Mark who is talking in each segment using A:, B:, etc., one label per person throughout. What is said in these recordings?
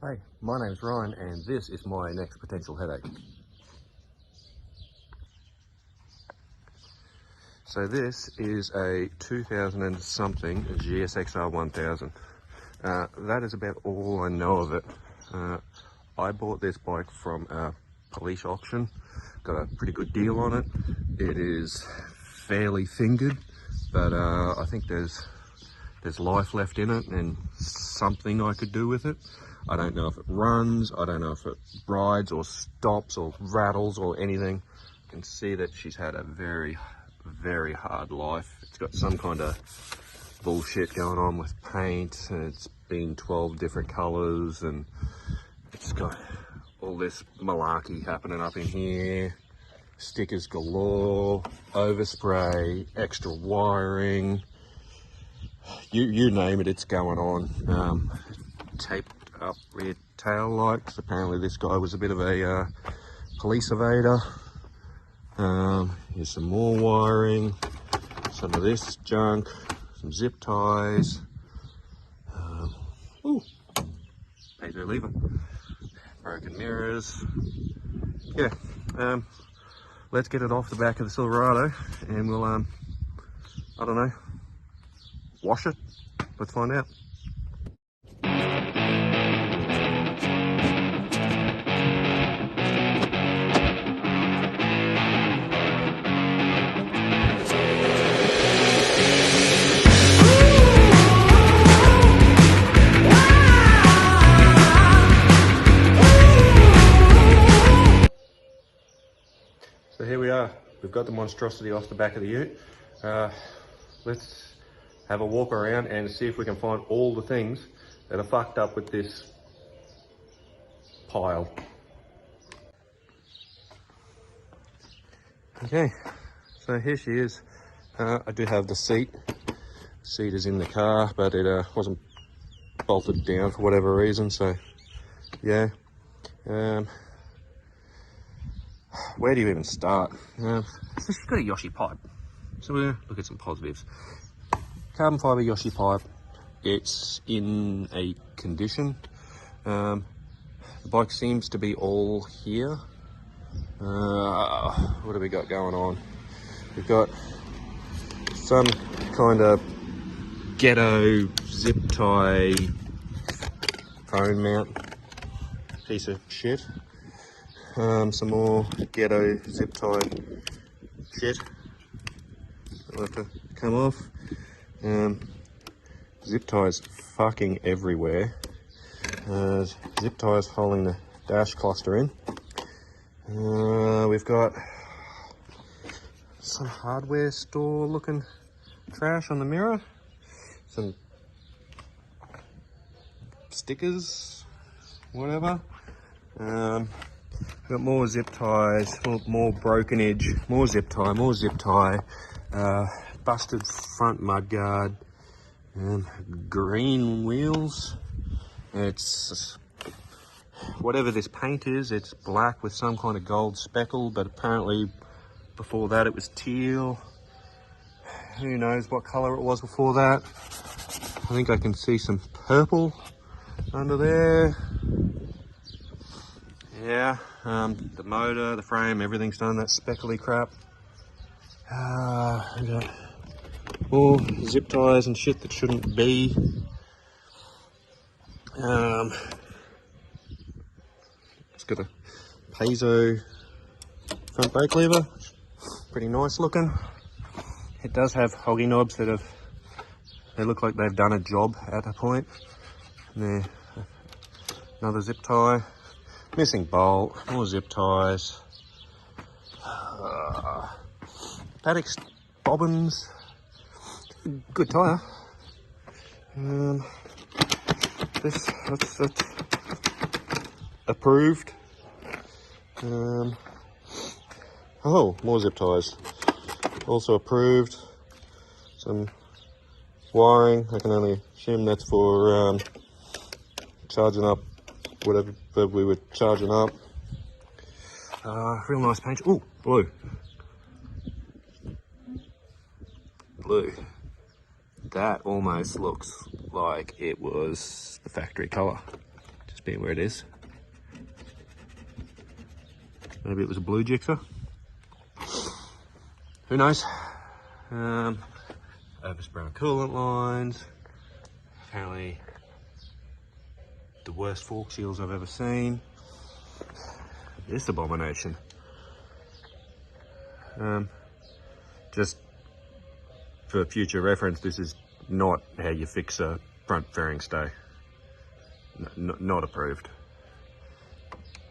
A: Hey, my name's Ryan and this is my next potential headache. So this is a 2000 and something GSXR 1000. That is about all I know of it. I bought this bike from a police auction, got a pretty good deal on it. It is fairly fingered, but I think there's life left in it and something I could do with it. I don't know if it runs, I don't know if it rides or stops or rattles or anything. You can see that she's had a very, very hard life. It's got some kind of bullshit going on with paint, and it's been 12 different colors, and it's got all this malarkey happening up in here. Stickers galore, overspray, extra wiring, you name it, it's going on. Taped up rear tail light, because apparently this guy was a bit of a police evader. Here's some more wiring, some of this junk, some zip ties. Ooh, piezo lever, broken mirrors. Yeah, let's get it off the back of the Silverado and we'll, I don't know, wash it. Let's find out. So here we are, we've got the monstrosity off the back of the ute. Let's have a walk around and see if we can find all the things that are fucked up with this pile. Okay, so here she is. I do have the seat. The seat is in the car, but it wasn't bolted down for whatever reason, so yeah. Where do you even start? So she's got a Yoshi pipe. So we're going to look at some positives. Carbon fibre Yoshi pipe. It's in a condition. The bike seems to be all here. What do we got going on? We've got some kind of ghetto zip tie phone mount piece of shit. Some more ghetto zip tie shit that'll have to come off. Zip ties fucking everywhere. Zip ties holding the dash cluster in. We've got some hardware store looking trash on the mirror. Some stickers, whatever. We've got more zip ties, more broken edge, more zip tie, busted front mudguard, green wheels. It's whatever this paint is, it's black with some kind of gold speckle, but apparently before that it was teal. Who knows what color it was before that. I think I can see some purple under there. Yeah, the motor, the frame, everything's done that speckly crap. We got more zip ties and shit that shouldn't be. It's got a piezo front brake lever, pretty nice looking. It does have hoggy knobs that they look like they've done a job at a point. And there, another zip tie. Missing bolt, more zip ties, paddock bobbins, good tyre. That's approved. Oh, more zip ties, also approved. Some wiring, I can only assume that's for charging up whatever we were charging up. Real nice paint. Ooh, blue. Blue. That almost looks like it was the factory colour. Just just being where it is. Maybe it was a blue Gixxer. Who knows? Oversprung coolant lines. Apparently the worst fork seals I've ever seen. This abomination. Just for future reference, this is not how you fix a front fairing stay. Not approved.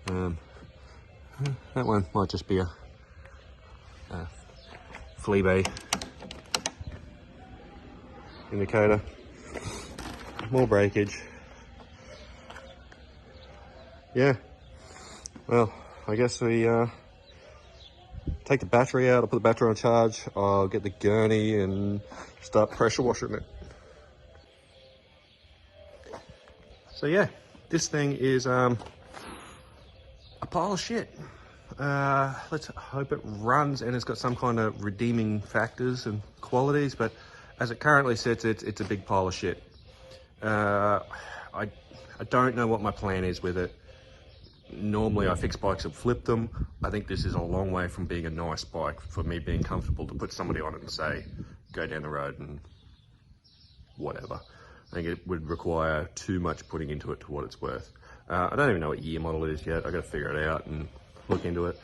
A: That one might just be a flea bay indicator. More breakage. Yeah, well, I guess we take the battery out. I'll put the battery on charge. I'll get the gurney and start pressure washing it. So yeah, this thing is a pile of shit. Let's hope it runs and it's got some kind of redeeming factors and qualities, but as it currently sits, it's a big pile of shit. I don't know what my plan is with it. Normally I fix bikes and flip them. I think this is a long way from being a nice bike for me being comfortable to put somebody on it and say, go down the road and whatever. I think it would require too much putting into it to what it's worth. I don't even know what year model it is yet. I got to figure it out and look into it.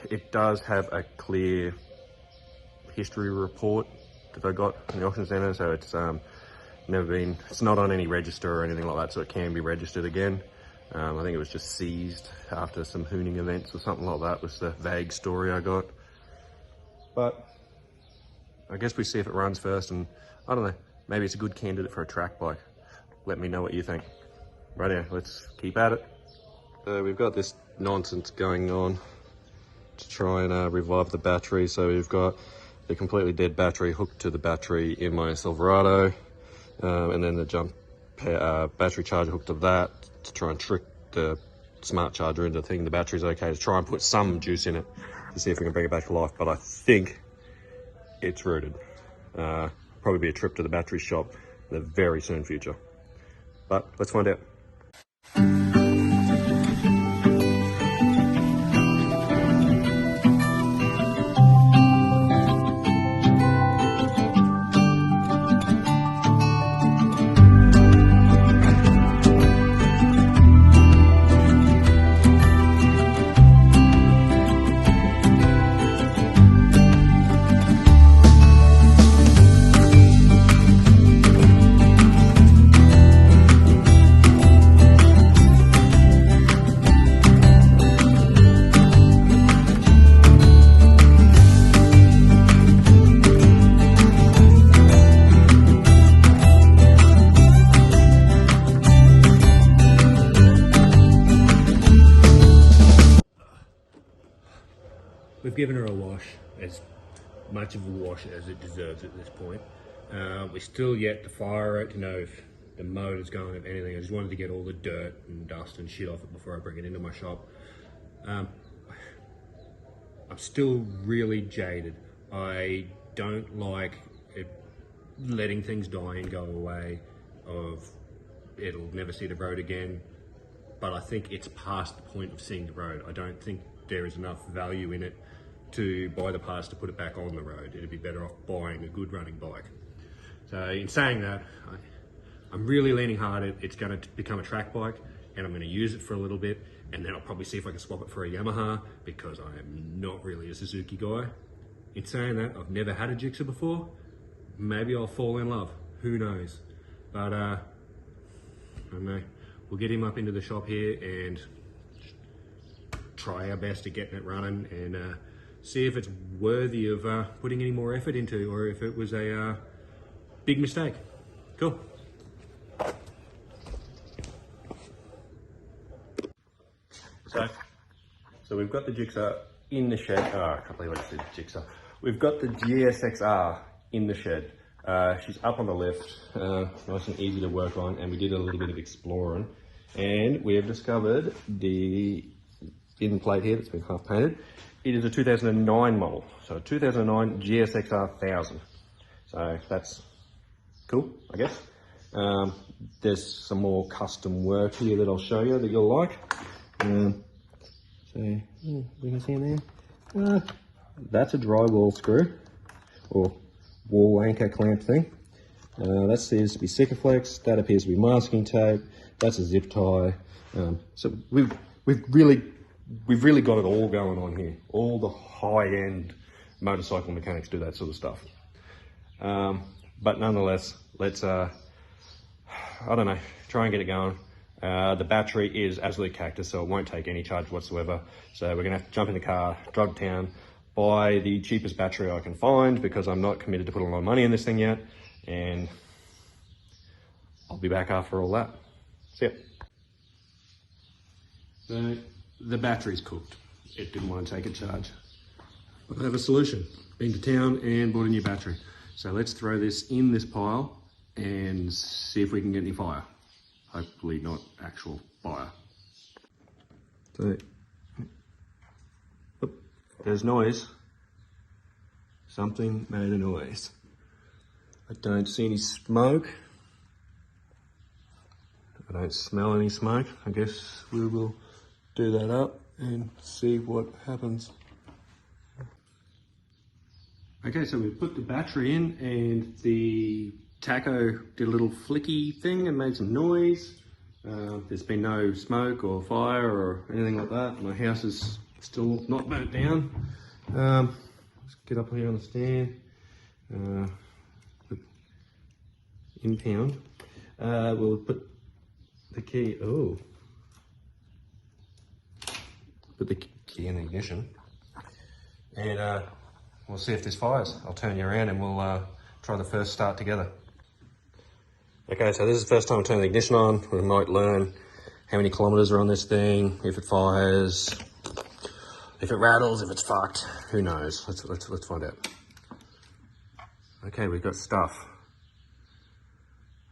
A: It does have a clear history report that I got in the auction centre, so it's it's not on any register or anything like that, so it can be registered again. I think it was just seized after some hooning events or something like that, was the vague story I got. But I guess we see if it runs first, and I don't know, maybe it's a good candidate for a track bike. Let me know what you think. Right here, let's keep at it. We've got this nonsense going on to try and revive the battery. So we've got the completely dead battery hooked to the battery in my Silverado, and then the jump battery charger hooked to that to try and trick the smart charger into thinking the battery's okay, to try and put some juice in it to see if we can bring it back to life. But I think it's rooted. Probably be a trip to the battery shop in the very soon future. But let's find out. We've given her a wash, as much of a wash as it deserves at this point. We're still yet to fire it to know if the motor's going, if anything. I just wanted to get all the dirt and dust and shit off it before I bring it into my shop. I'm still really jaded. I don't like it letting things die and go away, of it'll never see the road again. But I think it's past the point of seeing the road. I don't think there is enough value in it to buy the parts to put it back on the road. It'd be better off buying a good running bike. So in saying that, I'm really leaning hard. It's going to become a track bike, and I'm going to use it for a little bit, and then I'll probably see if I can swap it for a Yamaha, because I am not really a Suzuki guy. In saying that, I've never had a Gixxer before. Maybe I'll fall in love. Who knows? But I don't know. We'll get him up into the shop here and try our best at getting it running, and see if it's worthy of putting any more effort into, or if it was a big mistake. Cool. So we've got the Gixxer in the shed. Oh, I can't believe I said Gixxer. We've got the GSXR in the shed. She's up on the lift, nice and easy to work on, and we did a little bit of exploring, and we have discovered the in plate here that's been half painted. It is a 2009 model, so a 2009 GSXR 1000. So that's cool, I guess. There's some more custom work here that I'll show you that you'll like. So, we can see in there. That's a drywall screw, or wall anchor clamp thing. That says to be Sikaflex. That appears to be masking tape. That's a zip tie. So we've really got it all going on here. All the high-end motorcycle mechanics do that sort of stuff. But nonetheless, let's I don't know, try and get it going. The battery is absolute cactus, so it won't take any charge whatsoever. So we're gonna have to jump in the car, drive to town, buy the cheapest battery I can find, because I'm not committed to put a lot of money in this thing yet. And I'll be back after all that. See ya. So the battery's cooked. It didn't want to take a charge. I have a solution. Been to town and bought a new battery. So let's throw this in this pile and see if we can get any fire. Hopefully not actual fire. So, there's noise. Something made a noise. I don't see any smoke. I don't smell any smoke. I guess we will do that up and see what happens. Okay, so we put the battery in and the taco did a little flicky thing and made some noise. There's been no smoke or fire or anything like that. My house is still not burnt down. Let's get up here on the stand. Impound. We'll put the key, put the key in the ignition, and we'll see if this fires. I'll turn you around and we'll try the first start together. Okay, so this is the first time I'm turning the ignition on. We might learn how many kilometers are on this thing, if it fires, if it rattles, if it's fucked. Who knows? Let's find out. Okay, we've got stuff.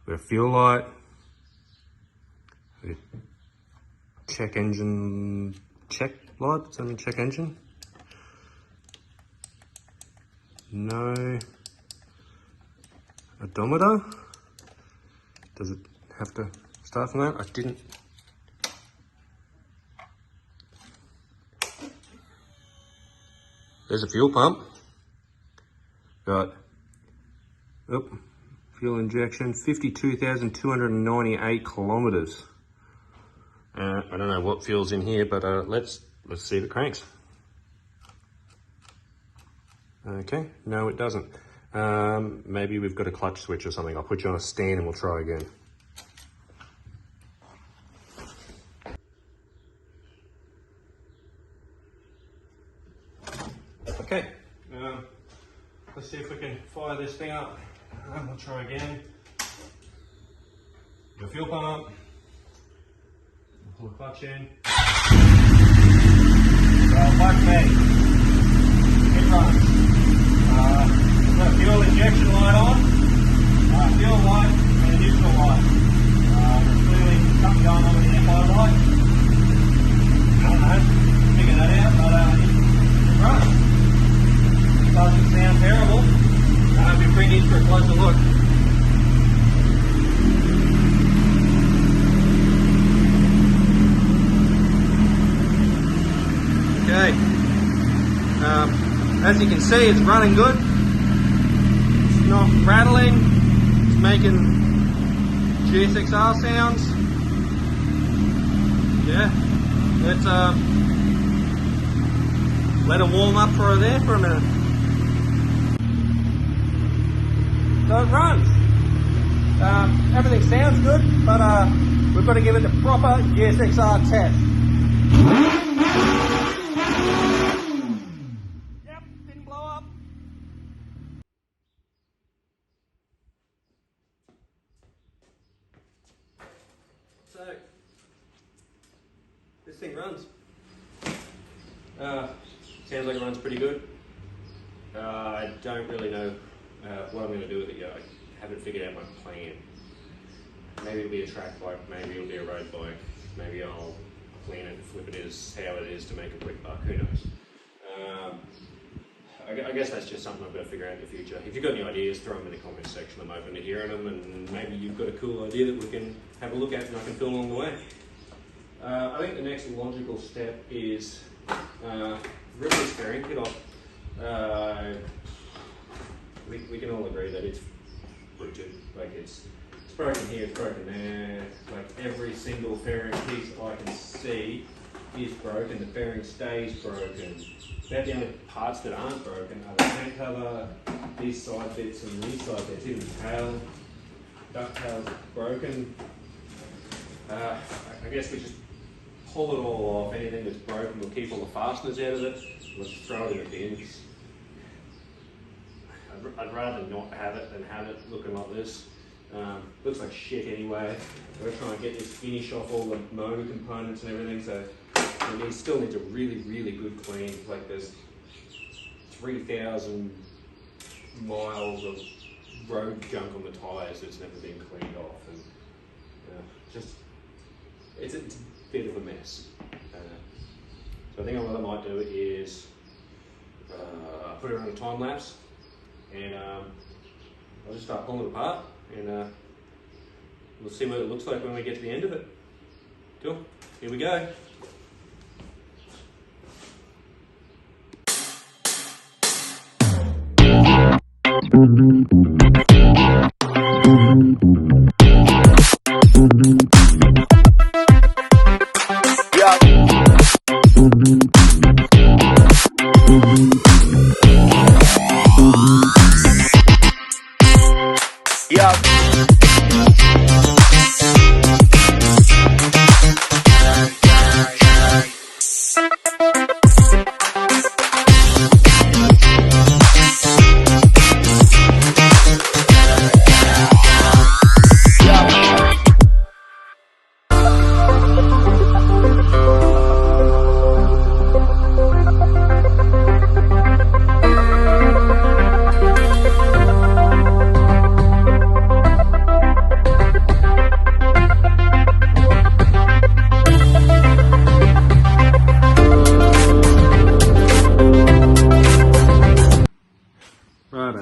A: We've got a fuel light. Check engine, check light, does that mean check engine? No. Odometer? Does it have to start from that? I didn't. There's a fuel pump. Got, fuel injection, 52,298 kilometers. I don't know what fuel's in here, but let's see if it cranks. Okay, no it doesn't. Maybe we've got a clutch switch or something. I'll put you on a stand and we'll try again. Okay, let's see if we can fire this thing up. We'll try again. Your fuel pump. Pull the clutch in. Like me. It runs. We've got a fuel injection light on, fuel light and a neutral light. There's clearly something going on with the ammo light. I don't know, figure that out, but it runs. Doesn't sound terrible. I'll be bringing it for a closer look. Okay, as you can see, it's running good. It's not rattling. It's making GSXR sounds. Yeah, let's let it warm up for a minute. So it runs. Everything sounds good, but we've got to give it the proper GSXR test. Yep, didn't blow up. So, this thing runs. Sounds like it runs pretty good. I don't really know what I'm going to do with it yet. I haven't figured out my plan. Maybe it'll be a track bike, maybe it'll be a road bike, maybe I'll clean it and flip it as how it is to make a quick buck, who knows.
B: I guess that's just something I've got to figure out in the future. If you've got any ideas, throw them in the comments section. I'm open to hearing them, and maybe you've got a cool idea that we can have a look at and I can film along the way. I think the next logical step is rip this fairing kit off. We can all agree that it's rooted. Like it's broken here, it's broken there. Like every single fairing piece I can see is broken. The fairing stays broken. About the only parts that aren't broken are the tank cover, these side bits and these side bits. Even the tail, ducktail's broken. I guess we just pull it all off. Anything that's broken, we'll keep all the fasteners out of it. We'll just throw it in the bins. I'd rather not have it than have it looking like this. Looks like shit anyway. We're going to try and get this finish off all the motor components and everything, so it still needs a really good clean. Like there's 3,000 miles of road junk on the tyres that's never been cleaned off, and it's a bit of a mess. So I think what I might do is put it on a time lapse, and I'll just start pulling it apart, and we'll see what it looks like when we get to the end of it. Cool, here we go.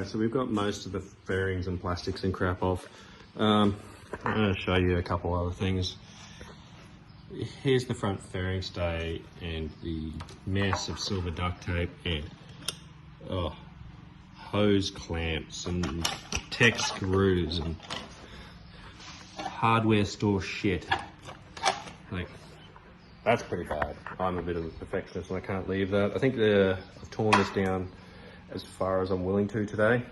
B: So we've got most of the fairings and plastics and crap off. I'm going to show you a couple other things. Here's the front fairing stay and the mess of silver duct tape and hose clamps and tech screws and hardware store shit. Like, that's pretty bad. I'm a bit of a perfectionist and I can't leave that. I think I've torn this down as far as I'm willing to today.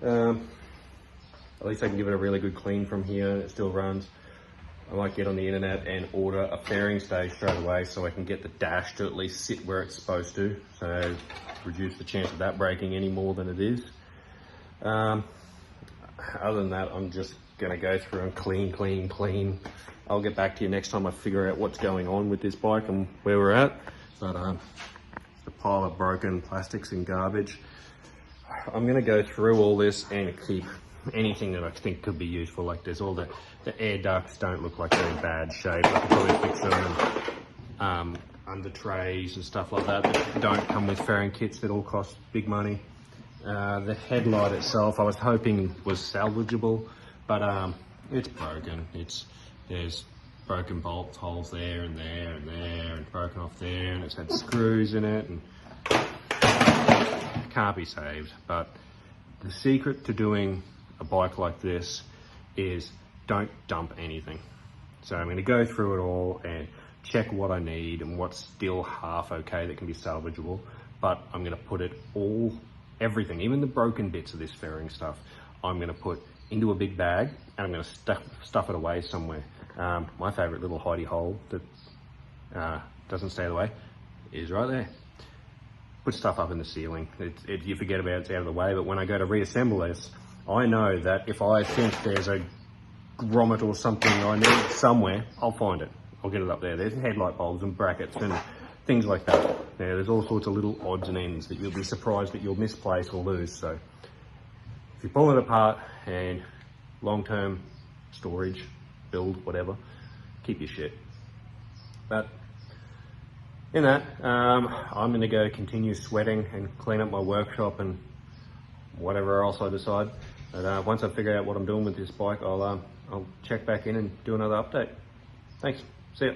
B: At least I can give it a really good clean from here and it still runs. I might get on the internet and order a fairing stay straight away so I can get the dash to at least sit where it's supposed to, so reduce the chance of that breaking any more than it is. Other than that, I'm just gonna go through and clean. I'll get back to you next time I figure out what's going on with this bike and where we're at. But a pile of broken plastics and garbage. I'm going to go through all this and keep anything that I think could be useful. Like there's all the air ducts don't look like they're in bad shape. I could probably fix them, and under trays and stuff like that don't come with fairing kits that all cost big money. The headlight itself I was hoping was salvageable, but it's broken. There's broken bolt holes there and there and there and broken off there, and it's had screws in it and can't be saved. But the secret to doing a bike like this is don't dump anything. So I'm going to go through it all and check what I need and what's still half okay that can be salvageable, but I'm going to put it all, everything, even the broken bits of this fairing stuff, I'm going to put into a big bag and I'm going to stuff it away somewhere. My favourite little hidey hole that doesn't stay away is right there. Put stuff up in the ceiling. You forget about it's out of the way, but when I go to reassemble this, I know that if I think there's a grommet or something I need somewhere, I'll find it. I'll get it up there. There's headlight bulbs and brackets and things like that. Yeah, there's all sorts of little odds and ends that you'll be surprised that you'll misplace or lose. So if you pull it apart and long-term storage, build, whatever, keep your shit. But in that, I'm going to go continue sweating and clean up my workshop and whatever else I decide. But once I figure out what I'm doing with this bike, I'll check back in and do another update. Thanks. See ya.